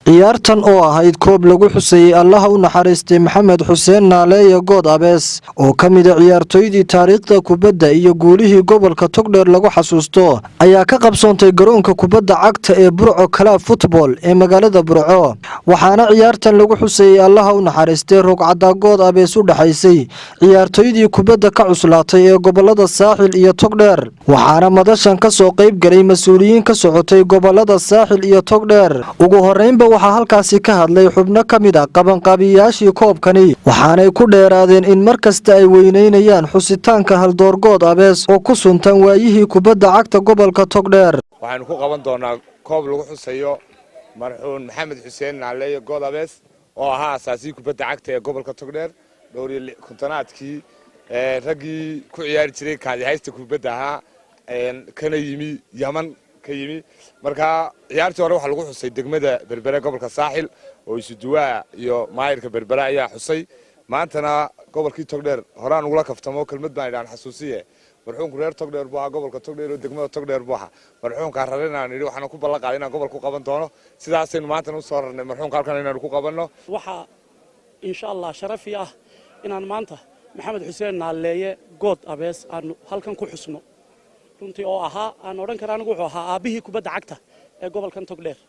ciyaartan oo ahayd koob lagu xusayay allaha u naxariistay maxamed xuseen naaleeye good abees oo ka mid ah ciyaartoydii taariikhda kubadda iyo guulihii gobolka togdheer lagu xasuusto ayaa ka qabsoontay garoonka kubadda cagta ee Burco Club Football ee magaalada Burco waxaana ciyaartan lagu xusayay allaha u naxariistay rugcadda good abees u dhaxaysay ciyaartoydii kubadda ka cuslaatay ee gobolada Saaxil iyo Togdheer waxaana madashan ka soo qayb galay mas'uuliyiin ka socotay gobolada Saaxil iyo Togdheer ugu horeynba waxaa halkaasi ka hadlay xubno ka mid ah qabanqaabiyaashii koobkani waxaanay ku dheeraadeen in markasta ay weyneynayaan xusitaanka haldoor good abees oo ku suntan waayihii kubadda cagta gobolka Togdheer waxaanu ku qaban doonaa koob lagu xusayo marxuun maxamed xuseen naaleeye good abees oo ahaa asaasii kubadda cagta ee gobolka Togdheer dhowr iyo kontonaadkii raggii ku ciyaari jiray kaadihaysta kubadda ahaa kana yimi Yaman ka yimi marka ciyaartii hore waxa lagu xusay degmada Berbera gobolka Saaxil oo isu duwaa iyo maayirka Berbera ayaa xusay maantana gobolkii Togdheer horaan ugu la kaftamo kelmad baan idaan xasuusiye marxuunku reer Togdheer buu ahaa gobolka Togdheer oo degmada Togdheer buu ahaa marxuunka rareenaan idhi waxaan ku ballan qaaday inaan gobolka ku qaban doono sidaasaynu maantana u soo rarnay marxuunka halkan inaan ku qabanno waxa insha Allah sharafi ah inaan maanta maxamed xuseen naaleeye good abees aan halkan ku xusno runtii oo ahaa aan oran karaa anigu wuxuu ahaa aabihii kubadda cagta ee gobolkan Togdheer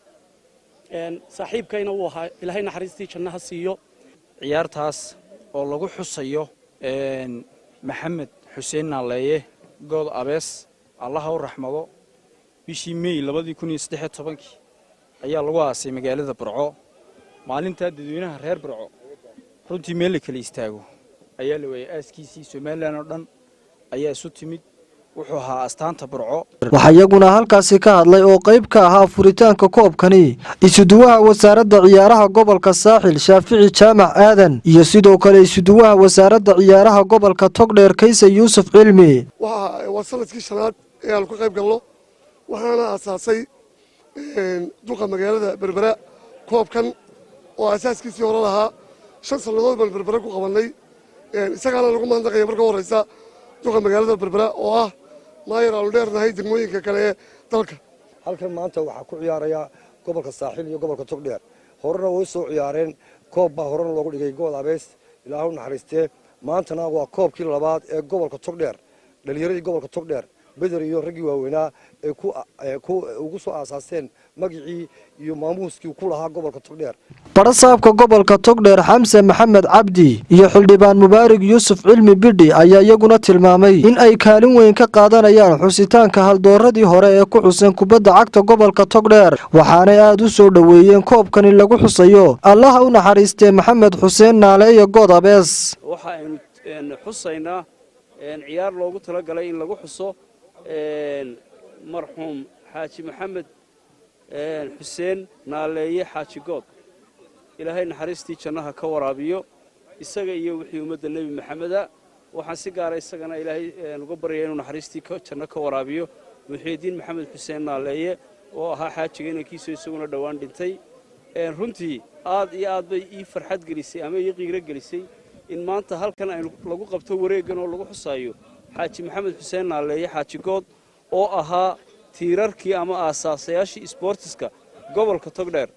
saaxiibkayna uu ahaa ilaahay naxariistii jannaha siiyo ciyaartaas oo lagu xusayo maxamed xuseen naaleeye good abees allaha u raxmado bishii May 2013 ayaa lagu aasay magaalada Burco maalinta dadweynaha reer Burco runtii meel kale istaago ayaa la weeyay aaskiisii Soomaaliland oo dhan ayaa isu timid wuxuu ahaa astaanta Burco waxa iyaguna halkaasi ka hadlay oo qayb ka ahaa furitaanka koobkani isuduwaha wasaaradda ciyaaraha gobolka Saaxil Shaafici Jaamac Aadan iyo sidoo kale isuduwaha wasaaradda ciyaaraha gobolka Togdheer Kaysa Yuusuf Cilmi waa sanadkii shanaad ee aan ku qayb galno waxaana asaasay duqa magaalada Berbera koobkan oo asaaskiisii hore lahaa 5 sanadood baan Berbera ku qabanay isagana lagu maandaqay marka horeysa duqa magaalada Berbera oo ah maayir aan dheernahay degmooyinka kale ee dalka halkan maanta waxa ku ciyaaraya gobolka Saaxil iyo gobolka Togdheer horena way soo ciyaareen koob baa horena loogu dhigay good abees ilaahu naxariistee maantana waa koobkii labaad ee gobolka Togdheer dhalinyaradii gobolka Togdheer bedel iyo raggii waaweynaa ee ku ugu soo aasaaseen magicii iyo maamuuskii ku lahaa gobolka Togdheer barasaabka gobolka Togdheer Xamse Maxamed Cabdi iyo xildhibaan Mubaarak Yuusuf Cilmi Bidhi ayaa iyaguna tilmaamay in ay kaalin weyn ka qaadanayaan xusitaanka haldooradii hore ee ku xusan kubadda cagta gobolka Togdheer waxaanay aad u soo dhaweeyeen koobkani lagu xusayo allaha u naxariistay maxamed xuseen naaleeye good abees waxa aynu xusaynaa ciyaar loogu talagalay in lagu xuso marxuum xaaji maxamed xuseen naaleeye xaaji good ilaahay naxariistii jannaha ka waraabiyo isaga iyo wixii ummadda nebi maxameda waxaan si gaara isagana ilaahay uga baryayaa inuu naxariistii janno ka waraabiyo muxiidiin maxamed xuseen naaleeye oo ahaa xaajiga inankiisu isaguna dhowaan dhintay runtii aad iyo aad bay ii farxad gelisay ama ii qiiro gelisay in maanta halkan aynu lagu qabto wareeggan oo lagu xusaayo xaaji maxamed xuseen naaleeye xaaji good oo ahaa tiirarkii ama aasaasayaashii sportiska gobolka Togdheer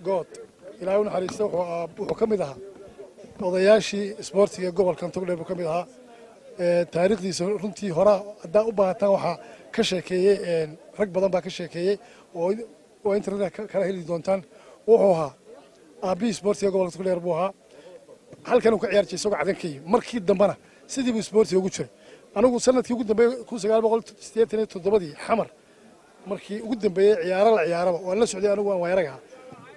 good ilaahay u naxariisto wuxuu ka mid ahaa odayaashii sportiga gobolka Togdheer buu ka mid ahaa taariikhdiisa runtii hore hadaa u baahataan waxa ka sheekeeyay rag badan baa ka sheekeeyay oo internet kala heli doontaan wuxuu ahaa aabii sportiga gobolka Togdheer buu ahaa halkan uu ka ciyaar jiray isagoo cadankiisa markii dambana sidii buu sportiga ugu jiray anigu sanadkii ugu dambeeyay 1987 xamar markii ugu dambeeyay ciyaaraba oo la socday anigu waan waayaraga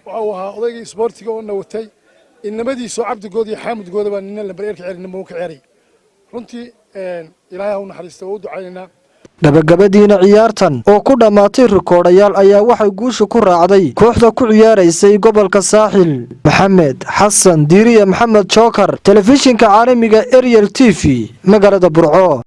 waxa uu ahaa odaygii sportiga oo nawatay inamadiisu cabdigood iyo xaamudgood baa ninna lambar eerka ciyaarnimo ka ciyaaray runtii ilaahay u naxariisto oo ducaynaa gabagabadiina ciyaartan oo ku dhamaatay rikoodhayaal ayaa waxay guusha ku raacday kooxda ku ciyaaraysay gobolka Saaxil Maxamed Xasan Diiriye Maxamed Joker telefishinka caalamiga Ariel TV magaalada Burco.